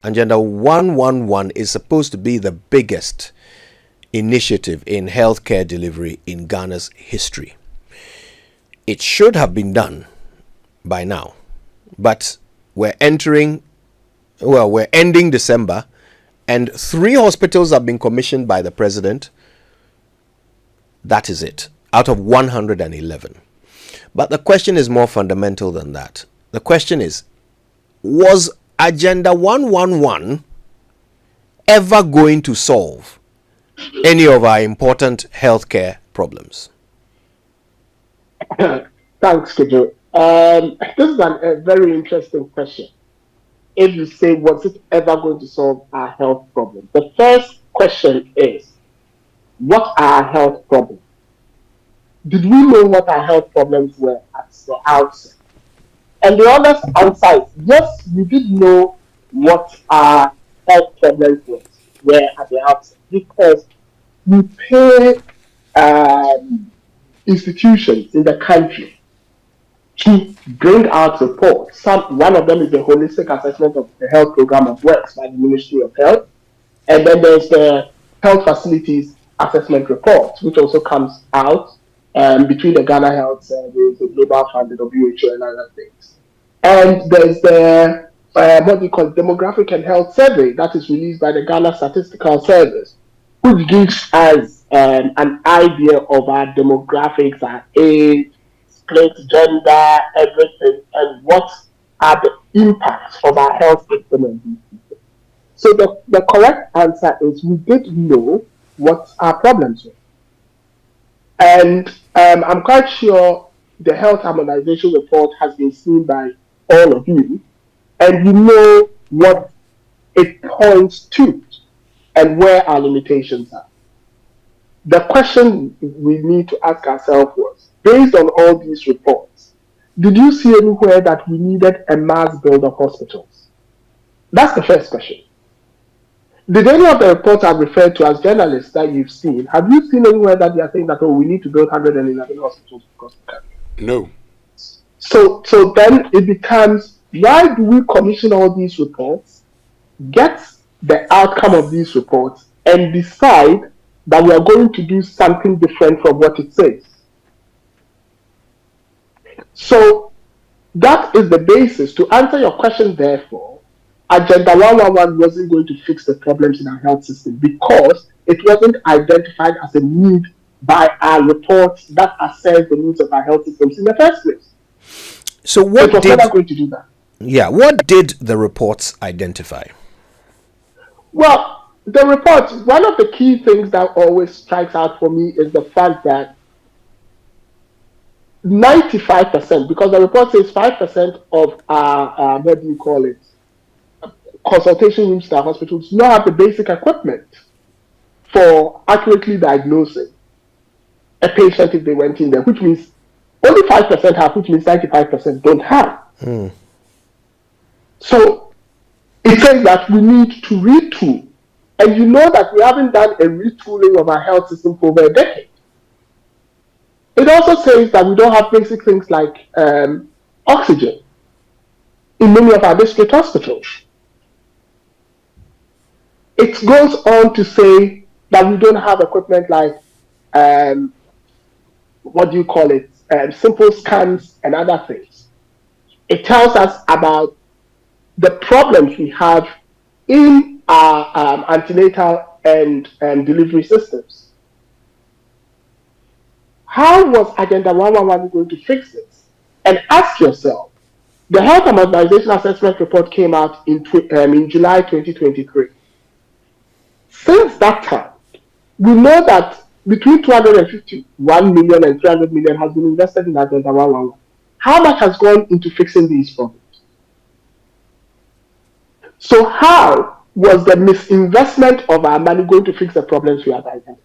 Agenda 111 is supposed to be the biggest initiative in healthcare delivery in Ghana's history. It should have been done by now, but we're ending December, and 3 hospitals have been commissioned by the president. That is it, out of 111. But the question is more fundamental than that. The question is, was Agenda 111 ever going to solve any of our important healthcare problems? Thanks, Kejo. This is a very interesting question. If you say, was it ever going to solve our health problem? The first question is, what are our health problems? Did we know what our health problems were at the outset? And the honest answer is, yes, we did know what our health problems were at the outset, because we pay institutions in the country to bring out reports. One of them is the Holistic Assessment of the Health Program of Works by the Ministry of Health. And then there's the Health Facilities Assessment Report, which also comes out between the Ghana Health Service, the Global Fund, the WHO, and other things. And there's the Demographic and Health Survey that is released by the Ghana Statistical Service, which gives us an idea of our demographics, our age, split, gender, everything, and what are the impacts of our health system on these people. So the correct answer is, we did know what our problems were. And I'm quite sure the Health Harmonization Report has been seen by all of you, and you know what it points to and where our limitations are. The question we need to ask ourselves was, based on all these reports, did you see anywhere that we needed a mass build of hospitals? That's the first question. Did any of the reports I've referred to as journalists that you've seen, have you seen anywhere that they are saying that, oh, we need to build 111 hospitals across the country? No. So then it becomes, why do we commission all these reports, get the outcome of these reports, and decide that we are going to do something different from what it says? So that is the basis. To answer your question, therefore, Agenda 111 wasn't going to fix the problems in our health system, because it wasn't identified as a need by our reports that assess the needs of our health systems in the first place. So what did never going to do that? Yeah, what did the reports identify? Well, the reports, one of the key things that always strikes out for me is the fact that 95%, because the report says 5% of our consultation rooms in our hospitals do not have the basic equipment for accurately diagnosing a patient if they went in there, which means only 5% have, which means 95% don't have. So it says that we need to retool. And you know that we haven't done a retooling of our health system for over a decade. It also says that we don't have basic things like oxygen in many of our district hospitals. It goes on to say that we don't have equipment like, simple scans and other things. It tells us about the problems we have in our antenatal and delivery systems. How was Agenda 111 going to fix this? And ask yourself, the Health Harmonization Assessment Report came out in July 2023. Since that time, we know that between 251 million and 300 million has been invested in Agenda 111. How much has gone into fixing these problems? So how was the misinvestment of our money going to fix the problems we have identified?